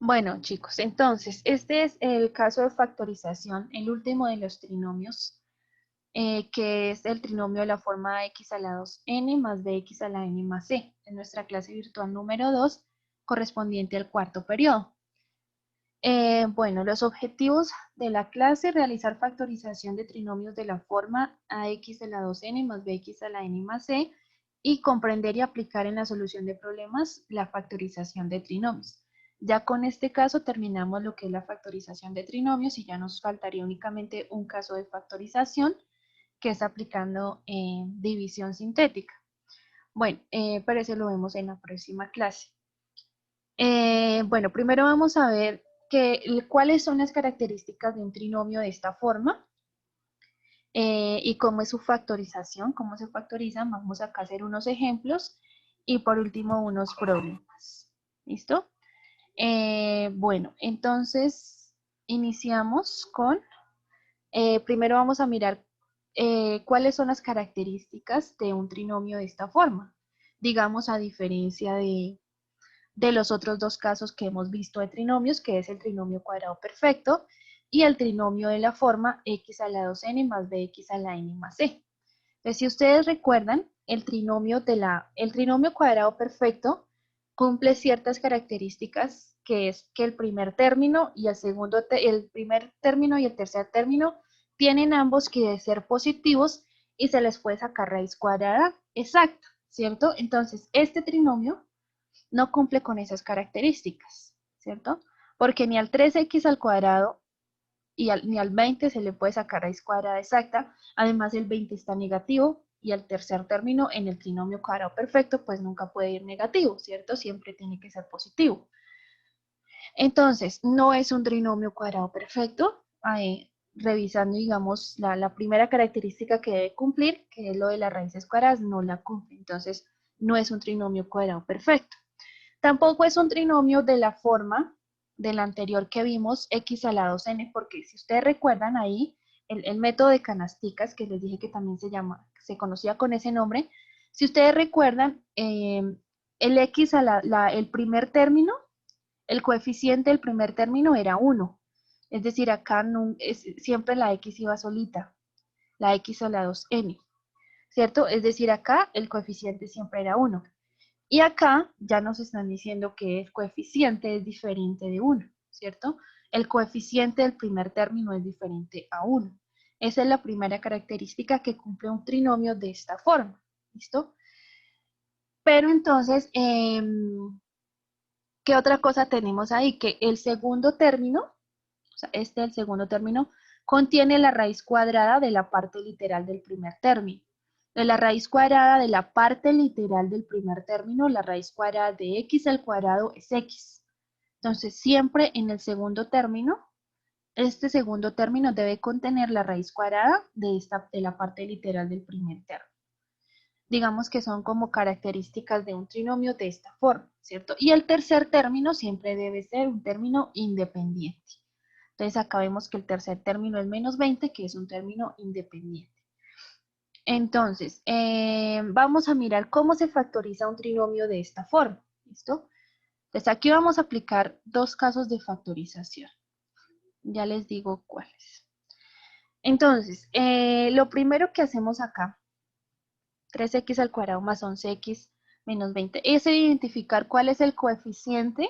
Bueno, chicos, entonces, este es el caso de factorización, el último de los trinomios, que es el trinomio de la forma x a la 2n más bx a la n más c, en nuestra clase virtual número 2, correspondiente al cuarto periodo. Bueno, los objetivos de la clase: realizar factorización de trinomios de la forma ax a la 2n más bx a la n más c, y comprender y aplicar en la solución de problemas la factorización de trinomios. Ya con este caso terminamos lo que es la factorización de trinomios y ya nos faltaría únicamente un caso de factorización, que es aplicando división sintética. Bueno, pero eso lo vemos en la próxima clase. Bueno, primero vamos a ver cuáles son las características de un trinomio de esta forma, y cómo es su factorización, cómo se factorizan. Vamos acá a hacer unos ejemplos y por último unos problemas. ¿Listo? Bueno, entonces iniciamos con, primero vamos a mirar cuáles son las características de un trinomio de esta forma. Digamos, a diferencia de los otros dos casos que hemos visto de trinomios, que es el trinomio cuadrado perfecto y el trinomio de la forma x a la 2n más bx a la n más c. Entonces, si ustedes recuerdan, el trinomio cuadrado perfecto cumple ciertas características, que es que el primer término y el primer término y el tercer término tienen ambos que ser positivos y se les puede sacar raíz cuadrada exacta, ¿cierto? Entonces, este trinomio no cumple con esas características, ¿cierto? Porque ni al 3x al cuadrado ni al 20 se le puede sacar raíz cuadrada exacta. Además, el 20 está negativo y el tercer término en el trinomio cuadrado perfecto pues nunca puede ir negativo, ¿cierto? Siempre tiene que ser positivo. Entonces, no es un trinomio cuadrado perfecto. Revisando, digamos, la primera característica que debe cumplir, que es lo de las raíces cuadradas, no la cumple. Entonces, no es un trinomio cuadrado perfecto. Tampoco es un trinomio de la forma del anterior que vimos, x a la 2n, porque si ustedes recuerdan ahí, el método de canasticas, que les dije que también se conocía con ese nombre. Si ustedes recuerdan, el x el primer término, el coeficiente del primer término era 1. Es decir, acá siempre la x iba solita, la x a la 2n, ¿cierto? Es decir, acá el coeficiente siempre era 1. Y acá ya nos están diciendo que el coeficiente es diferente de 1, ¿cierto? El coeficiente del primer término es diferente a 1. Esa es la primera característica que cumple un trinomio de esta forma, ¿listo? Pero entonces, ¿qué otra cosa tenemos ahí? Que el segundo término, o sea, el segundo término, contiene la raíz cuadrada de la parte literal del primer término. De la raíz cuadrada de la parte literal del primer término, la raíz cuadrada de x al cuadrado es x. Entonces, siempre en el segundo término, este segundo término debe contener la raíz cuadrada de la parte literal del primer término. Digamos que son como características de un trinomio de esta forma, ¿cierto? Y el tercer término siempre debe ser un término independiente. Entonces acá vemos que el tercer término es menos 20, que es un término independiente. Entonces, vamos a mirar cómo se factoriza un trinomio de esta forma, ¿listo? Entonces aquí vamos a aplicar dos casos de factorización. Ya les digo cuáles. Entonces, lo primero que hacemos acá, 3x al cuadrado más 11x menos 20, es identificar cuál es el coeficiente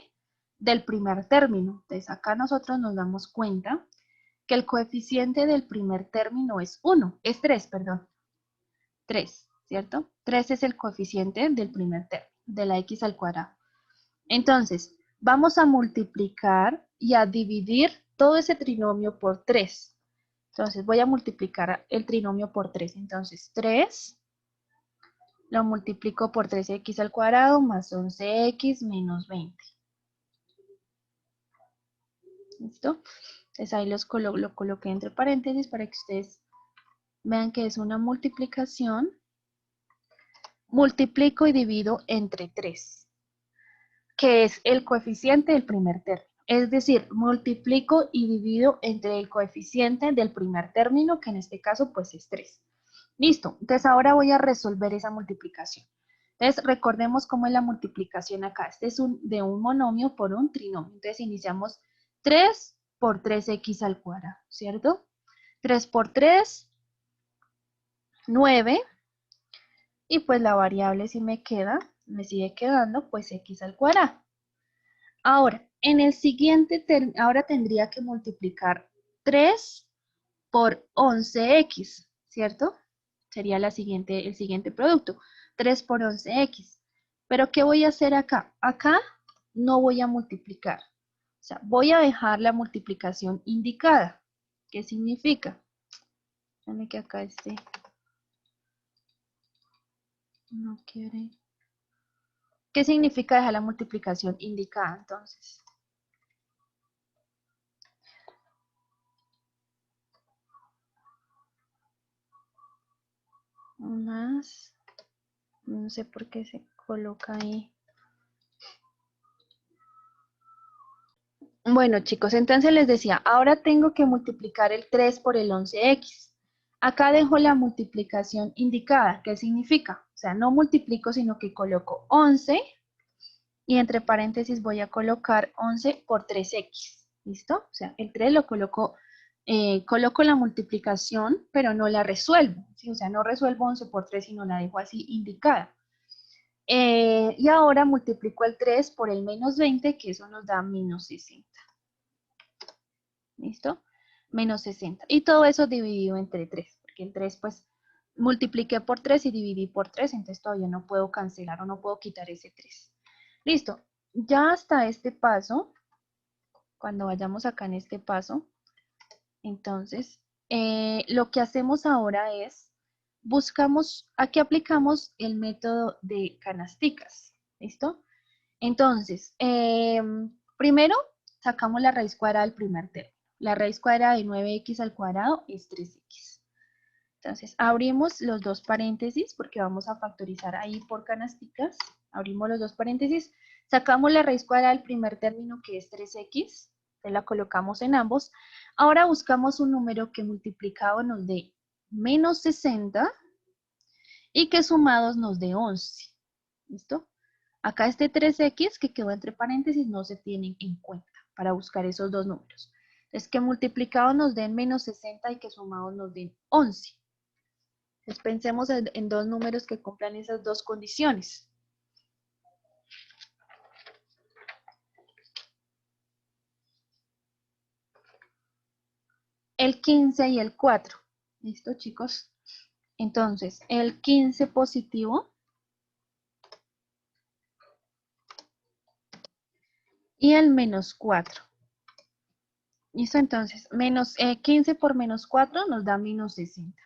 del primer término. Entonces acá nosotros nos damos cuenta que el coeficiente del primer término es 3, perdón, 3, ¿cierto? 3 es el coeficiente del primer término, de la x al cuadrado. Entonces, vamos a multiplicar y a dividir todo ese trinomio por 3. Entonces, voy a multiplicar el trinomio por 3. Entonces, 3 lo multiplico por 3x al cuadrado más 11x menos 20. ¿Listo? Entonces, ahí lo coloqué entre paréntesis para que ustedes vean que es una multiplicación. Multiplico y divido entre 3, que es el coeficiente del primer término. Es decir, multiplico y divido entre el coeficiente del primer término, que en este caso pues es 3. Listo, entonces ahora voy a resolver esa multiplicación. Entonces, recordemos cómo es la multiplicación acá. Este es de un monomio por un trinomio. Entonces, iniciamos 3 por 3x al cuadrado, ¿cierto? 3 por 3, 9. Y pues la variable si me sigue quedando, pues x al cuadrado. Ahora, en el siguiente ahora tendría que multiplicar 3 por 11x, ¿cierto? Sería el siguiente producto, 3 por 11x. Pero ¿qué voy a hacer acá? Acá no voy a multiplicar. O sea, voy a dejar la multiplicación indicada. ¿Qué significa? Déjame que acá no quiere. ¿Qué significa dejar la multiplicación indicada entonces? Más, no sé por qué se coloca ahí. Bueno, chicos, entonces les decía, ahora tengo que multiplicar el 3 por el 11x. Acá dejo la multiplicación indicada. ¿Qué significa? O sea, no multiplico, sino que coloco 11 y entre paréntesis voy a colocar 11 por 3x. ¿Listo? O sea, el 3 lo coloco la multiplicación, pero no la resuelvo. ¿Sí? O sea, no resuelvo 11 por 3, sino la dejo así indicada. Y ahora multiplico el 3 por el menos 20, que eso nos da menos 60. ¿Listo? Menos 60. Y todo eso dividido entre 3, porque el 3 pues multipliqué por 3 y dividí por 3, entonces todavía no puedo cancelar o no puedo quitar ese 3. Listo. Ya hasta este paso, cuando vayamos acá en este paso, entonces lo que hacemos ahora es, aquí aplicamos el método de canasticas. ¿Listo? Entonces, primero sacamos la raíz cuadrada del primer término. La raíz cuadrada de 9x al cuadrado es 3x. Entonces, abrimos los dos paréntesis porque vamos a factorizar ahí por canasticas. Abrimos los dos paréntesis, sacamos la raíz cuadrada del primer término que es 3x, la colocamos en ambos. Ahora buscamos un número que multiplicado nos dé menos 60 y que sumados nos dé 11. ¿Listo? Acá este 3x que quedó entre paréntesis no se tienen en cuenta para buscar esos dos números. Entonces, que multiplicados nos den menos 60 y que sumados nos den 11. Entonces, pensemos en dos números que cumplan esas dos condiciones. El 15 y el 4. ¿Listo, chicos? Entonces, el 15 positivo y el menos 4. ¿Listo? Entonces, 15 por menos 4 nos da menos 60.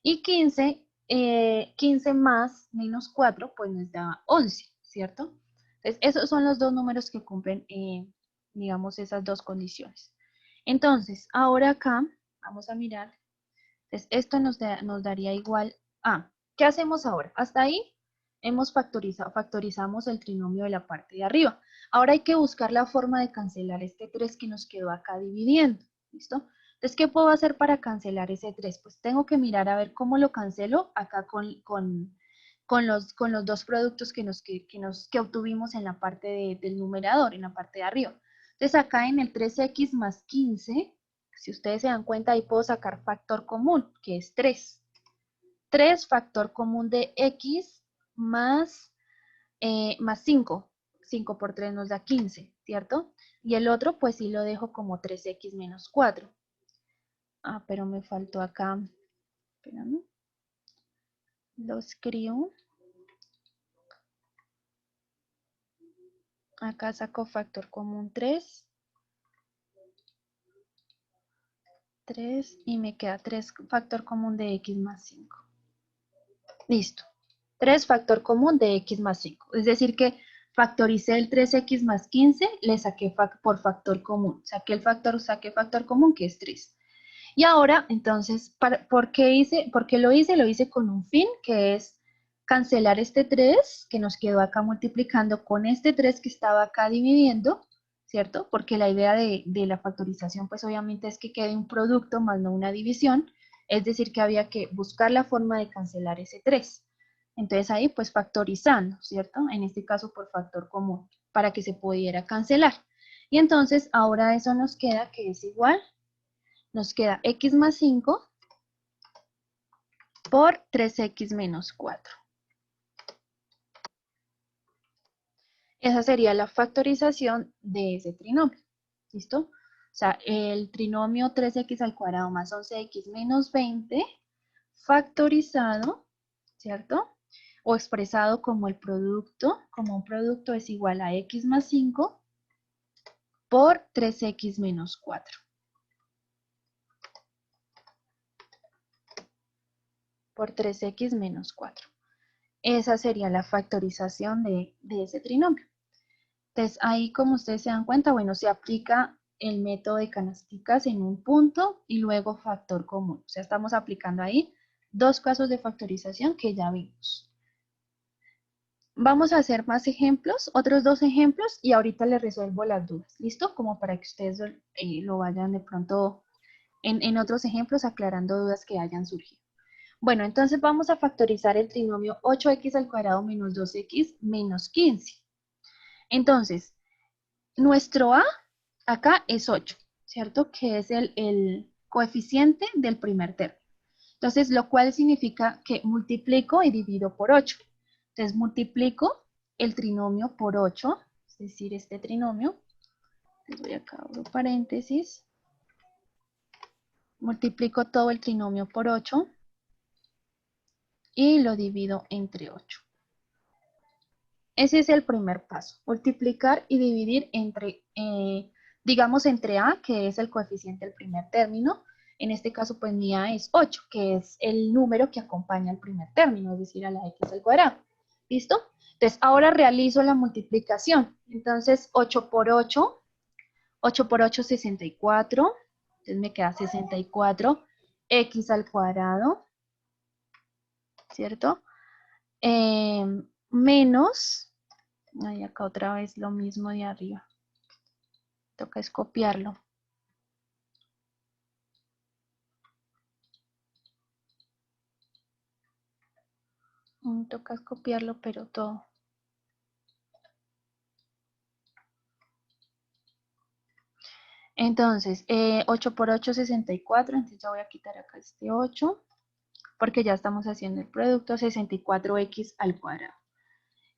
Y 15 más menos 4, pues nos da 11, ¿cierto? Entonces, esos son los dos números que cumplen, digamos, esas dos condiciones. Entonces, ahora acá, vamos a mirar. Entonces, esto nos daría igual a, ¿qué hacemos ahora? Hasta ahí factorizamos el trinomio de la parte de arriba. Ahora hay que buscar la forma de cancelar este 3 que nos quedó acá dividiendo, ¿listo? Entonces, ¿qué puedo hacer para cancelar ese 3? Pues tengo que mirar a ver cómo lo cancelo acá con los dos productos que obtuvimos en la parte del numerador, en la parte de arriba. Entonces, acá en el 3x más 15, si ustedes se dan cuenta, ahí puedo sacar factor común, que es 3. 3 factor común de x más 5. 5 por 3 nos da 15, ¿cierto? Y el otro, pues sí lo dejo como 3x menos 4. Ah, pero me faltó acá. Espérame. Lo escribo. Acá saco factor común 3. 3 y me queda 3 factor común de x más 5. Listo. 3 factor común de x más 5. Es decir que factoricé el 3x más 15, le saqué por factor común. Saqué factor común que es 3. Y ahora, entonces, ¿por qué lo hice? Lo hice con un fin, que es cancelar este 3 que nos quedó acá multiplicando con este 3 que estaba acá dividiendo, ¿cierto? Porque la idea de la factorización, pues obviamente es que quede un producto más no una división, es decir, que había que buscar la forma de cancelar ese 3. Entonces ahí pues factorizando, ¿cierto? En este caso por factor común, para que se pudiera cancelar. Y entonces ahora eso nos queda que es igual, nos queda x más 5 por 3x menos 4. Esa sería la factorización de ese trinomio, ¿listo? O sea, el trinomio 3x al cuadrado más 11x menos 20 factorizado, ¿cierto? O expresado como el producto, como un producto es igual a x más 5 por 3x menos 4. Por 3x menos 4. Esa sería la factorización de ese trinomio. Entonces, ahí como ustedes se dan cuenta, bueno, se aplica el método de canasticas en un punto y luego factor común. O sea, estamos aplicando ahí dos casos de factorización que ya vimos. Vamos a hacer más ejemplos, otros dos ejemplos, y ahorita les resuelvo las dudas. ¿Listo? Como para que ustedes lo vayan de pronto en otros ejemplos aclarando dudas que hayan surgido. Bueno, entonces vamos a factorizar el trinomio 8x al cuadrado menos 2x menos 15. Entonces, nuestro a acá es 8, ¿cierto? Que es el coeficiente del primer término. Entonces, lo cual significa que multiplico y divido por 8. Entonces, multiplico el trinomio por 8, es decir, este trinomio. Les voy acá, abro paréntesis. Multiplico todo el trinomio por 8 y lo divido entre 8. Ese es el primer paso, multiplicar y dividir entre, digamos, entre a, que es el coeficiente del primer término. En este caso, pues mi a es 8, que es el número que acompaña al primer término, es decir, a la x al cuadrado. ¿Listo? Entonces, ahora realizo la multiplicación. Entonces, 8 por 8, 8 por 8, 64. Entonces, me queda 64 x al cuadrado, ¿cierto? Menos... Ahí acá otra vez lo mismo de arriba. Toca es copiarlo. Toca es copiarlo, pero todo. Entonces, 8 por 8, 64. Entonces ya voy a quitar acá este 8, porque ya estamos haciendo el producto 64x al cuadrado.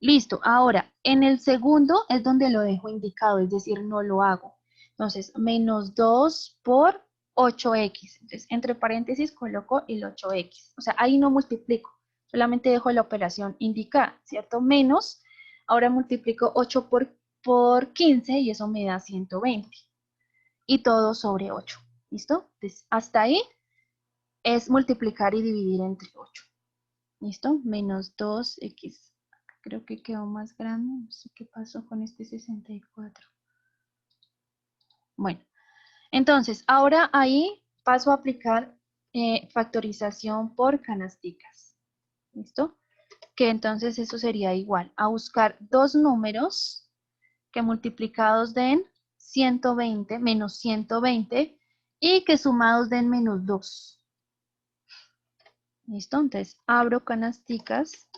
Listo. Ahora, en el segundo es donde lo dejo indicado, es decir, no lo hago. Entonces, menos 2 por 8x. Entonces, entre paréntesis coloco el 8x. O sea, ahí no multiplico, solamente dejo la operación indicada, ¿cierto? Menos, ahora multiplico 8 por 15 y eso me da 120. Y todo sobre 8. ¿Listo? Entonces, hasta ahí es multiplicar y dividir entre 8. ¿Listo? Menos 2x. Creo que quedó más grande. No sé qué pasó con este 64. Bueno, entonces ahora ahí paso a aplicar factorización por canasticas. ¿Listo? Que entonces eso sería igual a buscar dos números que multiplicados den 120 menos 120 y que sumados den menos 2. ¿Listo? Entonces abro canasticas.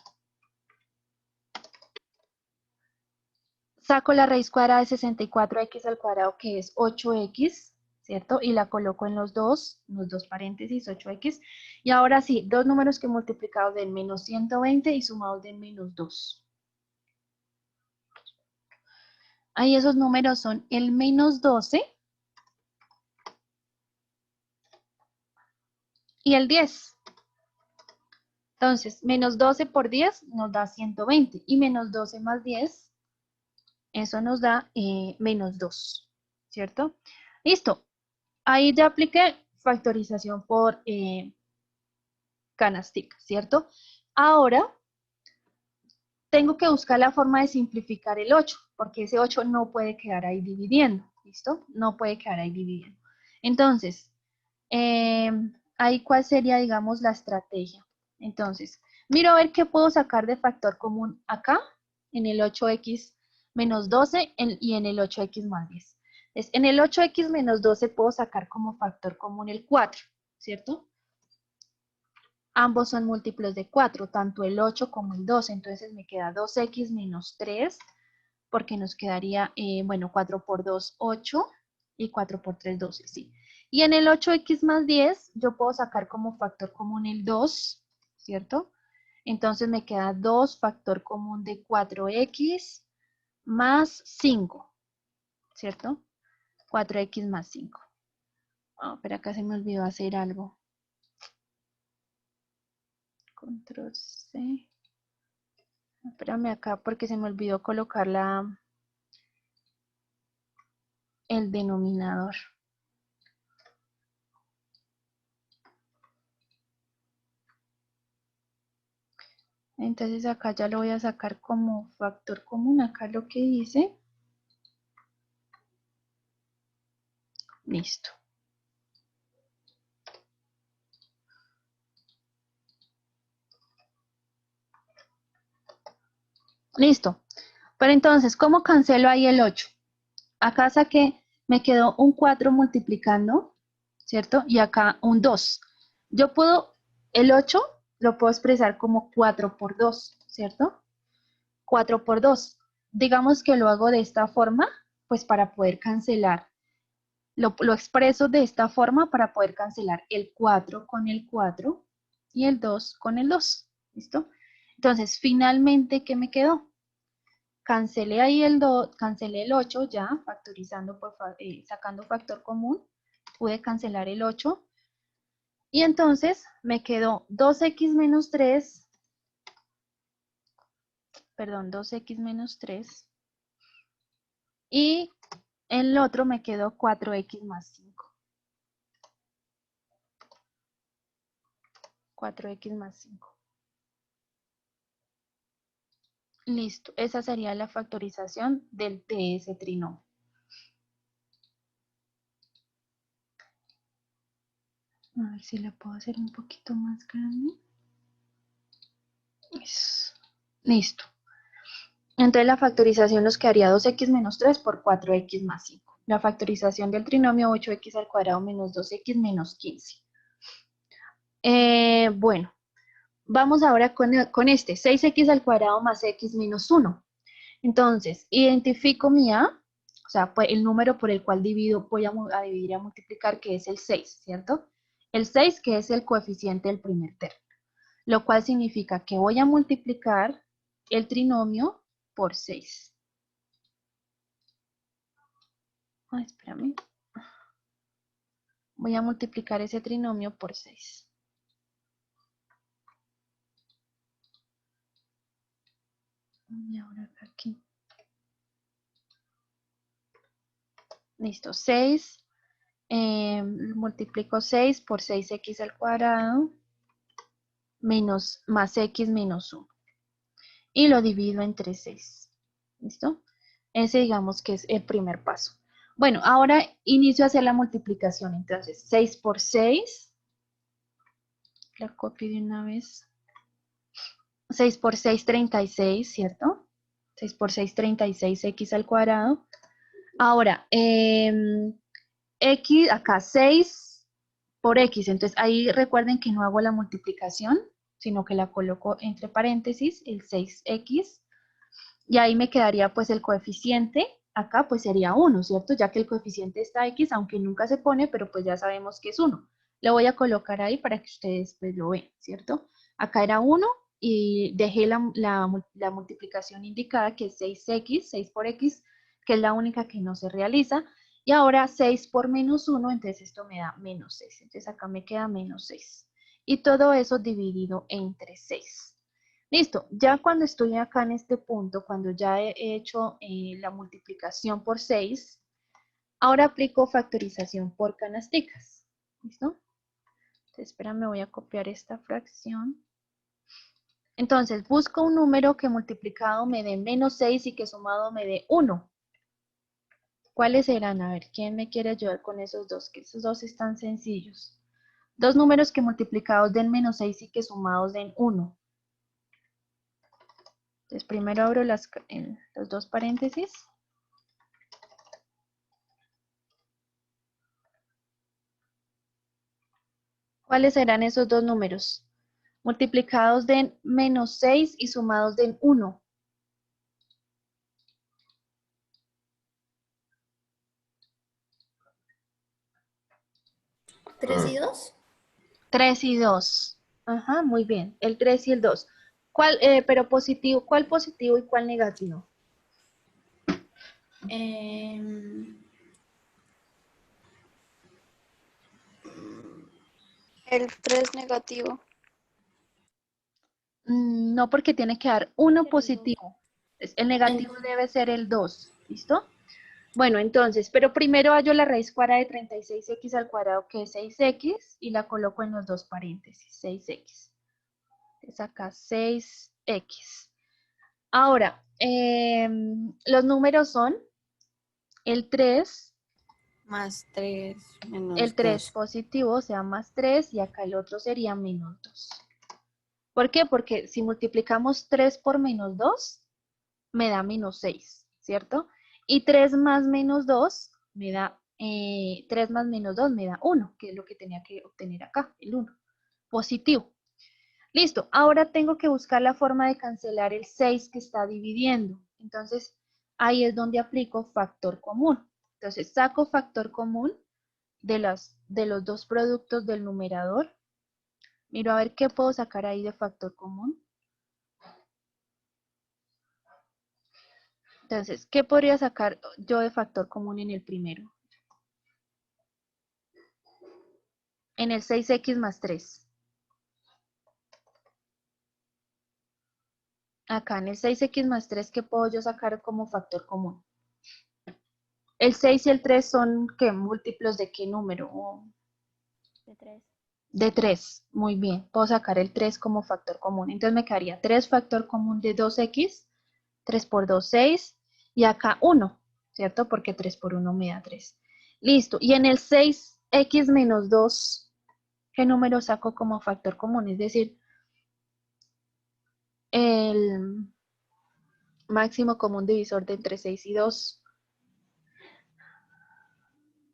Saco la raíz cuadrada de 64x al cuadrado, que es 8x, ¿cierto? Y la coloco en los dos paréntesis, 8x. Y ahora sí, dos números que multiplicados den menos 120 y sumados den menos 2. Ahí esos números son el menos 12 y el 10. Entonces, menos 12 por 10 nos da 120 y menos 12 más 10, eso nos da menos 2, ¿cierto? Listo. Ahí ya apliqué factorización por canastica, ¿cierto? Ahora tengo que buscar la forma de simplificar el 8, porque ese 8 no puede quedar ahí dividiendo, ¿listo? No puede quedar ahí dividiendo. Entonces, ahí cuál sería, digamos, la estrategia. Entonces, miro a ver qué puedo sacar de factor común acá, en el 8x menos 12 y en el 8x más 10. Entonces, en el 8x menos 12 puedo sacar como factor común el 4, ¿cierto? ambos son múltiplos de 4, tanto el 8 como el 2, entonces me queda 2x menos 3, porque nos quedaría, bueno, 4 por 2, 8, y 4 por 3, 12, sí. Y en el 8x más 10, yo puedo sacar como factor común el 2, ¿cierto? Entonces me queda 2 factor común de 4x más 5, ¿cierto? 4x más 5. Oh, pero acá se me olvidó hacer algo. Control C. Espérame acá porque se me olvidó colocar el denominador. Entonces acá ya lo voy a sacar como factor común. Acá lo que dice. Listo. Listo. Pero entonces, ¿cómo cancelo ahí el 8? Acá saqué, me quedó un 4 multiplicando, ¿cierto? Y acá un 2. Yo puedo, el 8 lo puedo expresar como 4 por 2, ¿cierto? 4 por 2. Digamos que lo hago de esta forma, pues para poder cancelar. Lo expreso de esta forma para poder cancelar el 4 con el 4 y el 2 con el 2. ¿Listo? Entonces, finalmente, ¿qué me quedó? Cancelé ahí cancelé el 8 ya, factorizando, sacando factor común. Pude cancelar el 8. Y entonces me quedó 2x menos 3, perdón, 2x menos 3. Y el otro me quedó 4x más 5. 4x más 5. Listo, esa sería la factorización de ese trinomio. A ver si la puedo hacer un poquito más grande. Eso. Listo. Entonces la factorización nos quedaría 2x menos 3 por 4x más 5. La factorización del trinomio 8x al cuadrado menos 2x menos 15. Bueno, vamos ahora con este, 6x al cuadrado más x menos 1. Entonces, identifico mi a, o sea, pues el número por el cual divido, voy a dividir y a multiplicar, que es el 6, ¿cierto? El 6, que es el coeficiente del primer término, lo cual significa que voy a multiplicar el trinomio por 6. Ay, espérame. Voy a multiplicar ese trinomio por 6. Y ahora aquí. Listo, 6. Multiplico 6 por 6x al cuadrado más x menos 1. Y lo divido entre 6. ¿Listo? Ese digamos que es el primer paso. Bueno, ahora inicio a hacer la multiplicación. Entonces, 6 por 6. La copio de una vez. 6 por 6, 36, ¿cierto? 6 por 6, 36x al cuadrado. Ahora, x, acá 6 por x. Entonces, ahí recuerden que no hago la multiplicación, sino que la coloco entre paréntesis, el 6x. Y ahí me quedaría pues el coeficiente, acá pues sería 1, ¿cierto? Ya que el coeficiente está x, aunque nunca se pone, pero pues ya sabemos que es 1. Lo voy a colocar ahí para que ustedes pues lo vean, ¿cierto? Acá era 1 y dejé la multiplicación indicada que es 6x, 6 por x, que es la única que no se realiza. Y ahora 6 por menos 1, entonces esto me da menos 6. Entonces acá me queda menos 6. Y todo eso dividido entre 6. Listo, ya cuando estoy acá en este punto, cuando ya he hecho la multiplicación por 6, ahora aplico factorización por canasticas. ¿Listo? Entonces, espérame, voy a copiar esta fracción. Entonces, busco un número que multiplicado me dé menos 6 y que sumado me dé 1. ¿Cuáles serán? A ver, ¿quién me quiere ayudar con esos dos? Que esos dos están sencillos. Dos números que multiplicados den menos 6 y que sumados den 1. Entonces, primero abro los dos paréntesis. ¿Cuáles serán esos dos números? multiplicados den menos 6 y sumados den 1. 3 y 2. 3 y 2. Ajá, muy bien. El 3 y el 2. Pero positivo, ¿cuál positivo y cuál negativo? El 3 negativo. No, porque tiene que dar uno positivo. El negativo debe ser el 2. ¿Listo? Bueno, entonces, pero primero hallo la raíz cuadrada de 36x al cuadrado, que es 6x, y la coloco en los dos paréntesis, 6x. Entonces acá 6x. Ahora, los números son el 3, Más 3 menos el 3 2. positivo, o sea, más 3, y acá el otro sería menos 2. ¿Por qué? Porque si multiplicamos 3 por menos 2, me da menos 6, ¿cierto? Y 3 más menos 2 me da, 3 más menos 2 me da 1, que es lo que tenía que obtener acá, el 1, positivo. Listo, ahora tengo que buscar la forma de cancelar el 6 que está dividiendo. Entonces, ahí es donde aplico factor común. Entonces, saco factor común de los dos productos del numerador. Miro a ver qué puedo sacar ahí de factor común. Entonces, ¿qué podría sacar yo de factor común en el primero? En el 6x más 3. Acá en el 6x más 3, ¿qué puedo yo sacar como factor común? El 6 y el 3 son, ¿qué? ¿Múltiplos de qué número? De 3. De 3. Muy bien. Puedo sacar el 3 como factor común. Entonces me quedaría 3 factor común de 2x. 3 por 2, 6. Y acá 1, ¿cierto? Porque 3 por 1 me da 3. Listo. Y en el 6x menos 2, ¿qué número saco como factor común? Es decir, el máximo común divisor de entre 6 y 2.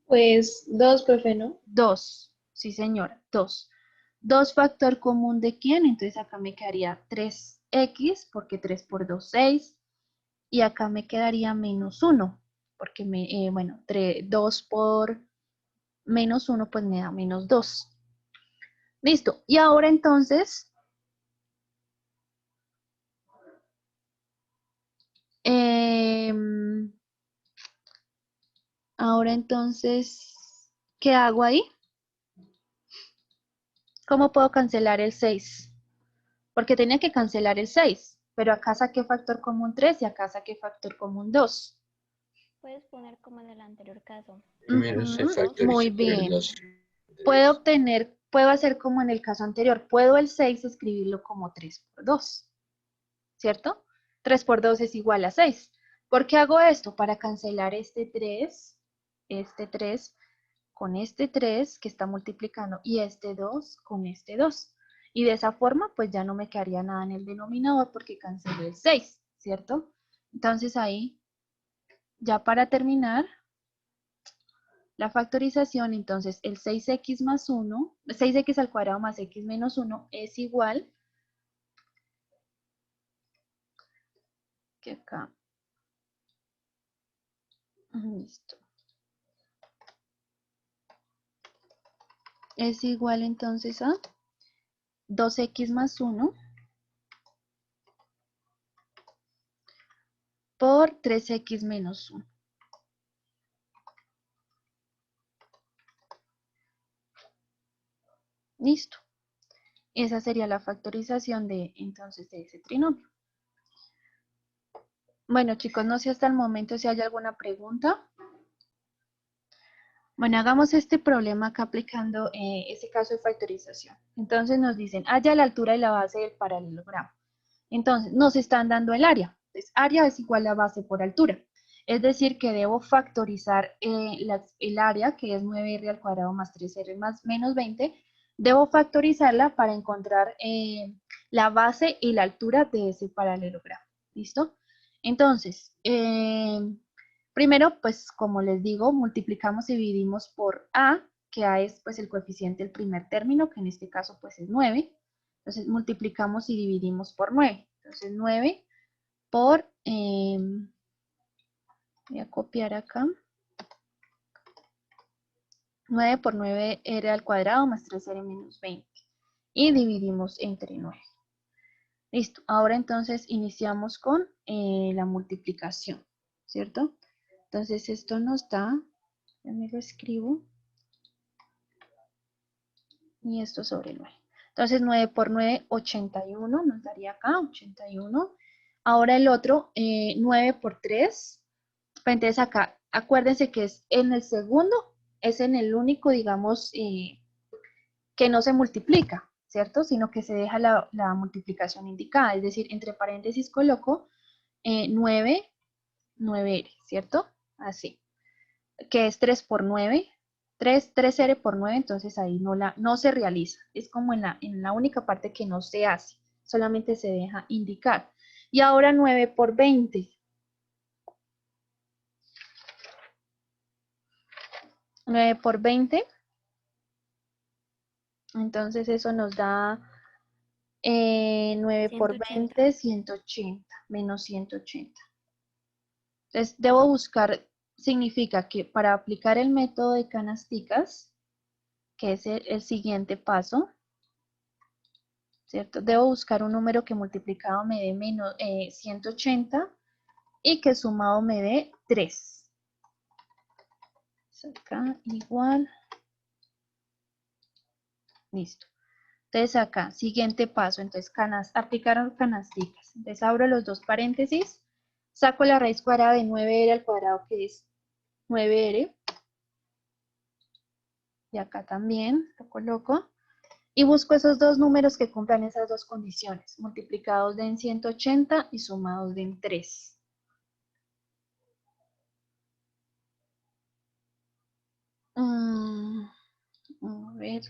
Pues 2, profe, ¿no? 2. Sí, señora. 2. 2 factor común de quién? Entonces acá me quedaría 3x, porque 3 por 2, 6. Y acá me quedaría menos 1, porque bueno, 2 por menos 1, pues me da menos 2. Listo. Y ahora entonces, ¿qué hago ahí? ¿Cómo puedo cancelar el 6? Porque tenía que cancelar el 6, pero acá saqué factor común 3 y acá saqué factor común 2. Puedes poner como en el anterior caso. Primero se Muy factoriza por el bien. 2. Puedo hacer como en el caso anterior. Puedo el 6 escribirlo como 3 por 2, ¿cierto? 3 por 2 es igual a 6. ¿Por qué hago esto? Para cancelar este 3 con este 3 que está multiplicando y este 2 con este 2. Y de esa forma, pues ya no me quedaría nada en el denominador porque cancelé el 6, ¿cierto? Entonces ahí, ya para terminar, la factorización, entonces el 6x más 1, 6x al cuadrado más x menos 1 es igual que acá. Listo. Es igual entonces a 2x más 1 por 3x menos 1. Listo. Esa sería la factorización de entonces de ese trinomio. Bueno, chicos, no sé hasta el momento si hay alguna pregunta. Bueno, hagamos este problema acá aplicando ese caso de factorización. Entonces nos dicen, halla la altura y la base del paralelogramo. Entonces, nos están dando el área. Entonces, área es igual a base por altura. Es decir, que debo factorizar el área, que es 9r al cuadrado más 3r más menos 20. Debo factorizarla para encontrar la base y la altura de ese paralelogramo. ¿Listo? Entonces, primero, pues como les digo, multiplicamos y dividimos por a, que a es pues el coeficiente del primer término, que en este caso pues es 9. Entonces multiplicamos y dividimos por 9. Entonces 9 por, voy a copiar acá. 9 por 9r al cuadrado más 3r menos 20. Y dividimos entre 9. Listo. Ahora entonces iniciamos con la multiplicación, ¿cierto? Entonces esto nos da, ya me lo escribo, y esto sobre 9. Entonces 9 por 9, 81, nos daría acá 81. Ahora el otro, 9 por 3, entonces acá, acuérdense que es en el segundo, es en el único, digamos, que no se multiplica, ¿cierto? Sino que se deja la multiplicación indicada, es decir, entre paréntesis coloco 9, 9r, ¿cierto? Así, que es 3 por 9, 3r por 9, entonces ahí no se realiza, es como en la única parte que no se hace, solamente se deja indicar. Y ahora 9 por 20. 9 por 20, entonces eso nos da 9 por 180. 20, 180, menos 180. Entonces, debo buscar, significa que para aplicar el método de canasticas, que es el siguiente paso, ¿cierto? Debo buscar un número que multiplicado me dé menos 180 y que sumado me dé 3. Acá igual. Listo. Entonces acá, siguiente paso, entonces aplicar canasticas. Entonces abro los dos paréntesis, saco la raíz cuadrada de 9r al cuadrado, que es 9r. Y acá también lo coloco. Y busco esos dos números que cumplan esas dos condiciones, multiplicados de en 180 y sumados de en 3. A ver.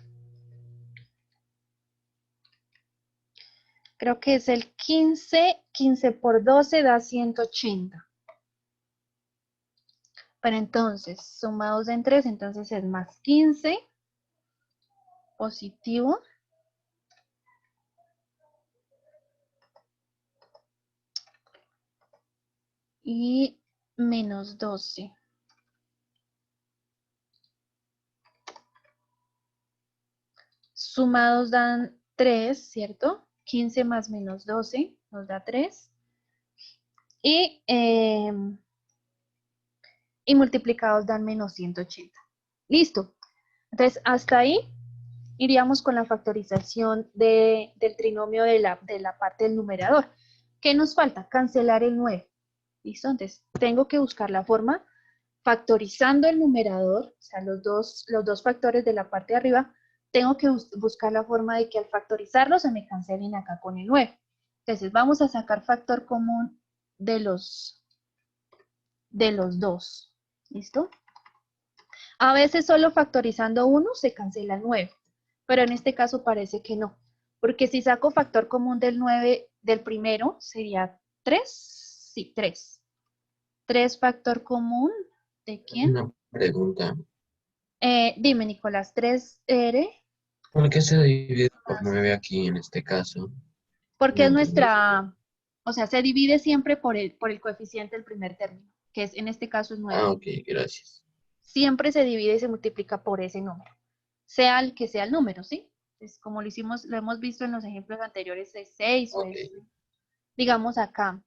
Creo que es el 15. 15 por 12 da 180. Pero entonces, sumados de en 3, entonces es más 15 positivo. Y menos 12. Sumados dan 3, ¿cierto? 15 más menos 12 nos da 3. Y multiplicados dan menos 180. Listo. Entonces, hasta ahí iríamos con la factorización del trinomio de la parte del numerador. ¿Qué nos falta? Cancelar el 9. ¿Listo? Entonces, tengo que buscar la forma factorizando el numerador, o sea, los dos factores de la parte de arriba, tengo que buscar la forma de que al factorizarlo se me cancelen acá con el 9. Entonces, vamos a sacar factor común de los dos. ¿Listo? A veces solo factorizando 1 se cancela el 9, pero en este caso parece que no, porque si saco factor común del 9 del primero sería 3, sí, 3. 3 factor común, ¿de quién? Una pregunta. Dime, Nicolás, 3R, ¿Por qué se divide por 9 aquí en este caso? porque No es entendí. o sea, se divide siempre por el coeficiente del primer término, que es en este caso es 9. Ah, ok, gracias. Siempre se divide y se multiplica por ese número, sea el que sea el número, ¿sí? Es como lo hemos visto en los ejemplos anteriores, es 6 o Ok. es, digamos acá,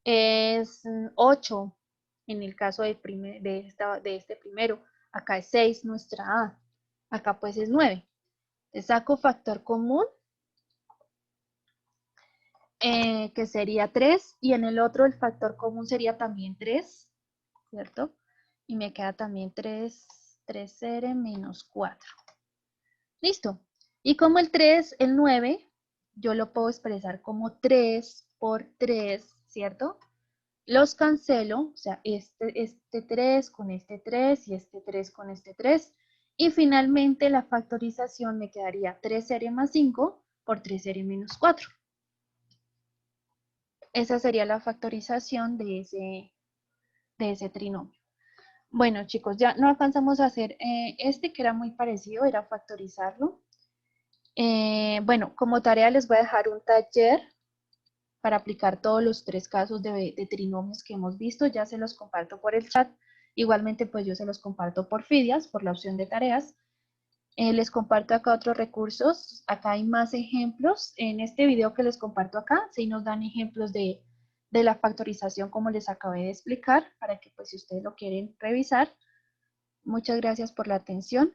es 8 en el caso de este primero, acá es 6 nuestra A, acá pues es 9. Te saco factor común, que sería 3, y en el otro el factor común sería también 3, ¿cierto? Y me queda también 3r menos 4. Listo. Y como el 3, el 9, yo lo puedo expresar como 3 por 3, ¿cierto? Los cancelo, o sea, este 3 con este 3 y este 3 con este 3. Y finalmente la factorización me quedaría 3r más 5 por 3r menos 4. Esa sería la factorización de ese trinomio. Bueno, chicos, ya no alcanzamos a hacer este que era muy parecido, era factorizarlo. Bueno, como tarea les voy a dejar un taller para aplicar todos los 3 casos de trinomios que hemos visto. Ya se los comparto por el chat. Igualmente, pues yo se los comparto por Fidias, por la opción de tareas. Les comparto acá otros recursos. Acá hay más ejemplos. En este video que les comparto acá, sí nos dan ejemplos de la factorización como les acabé de explicar, para que pues si ustedes lo quieren revisar. Muchas gracias por la atención.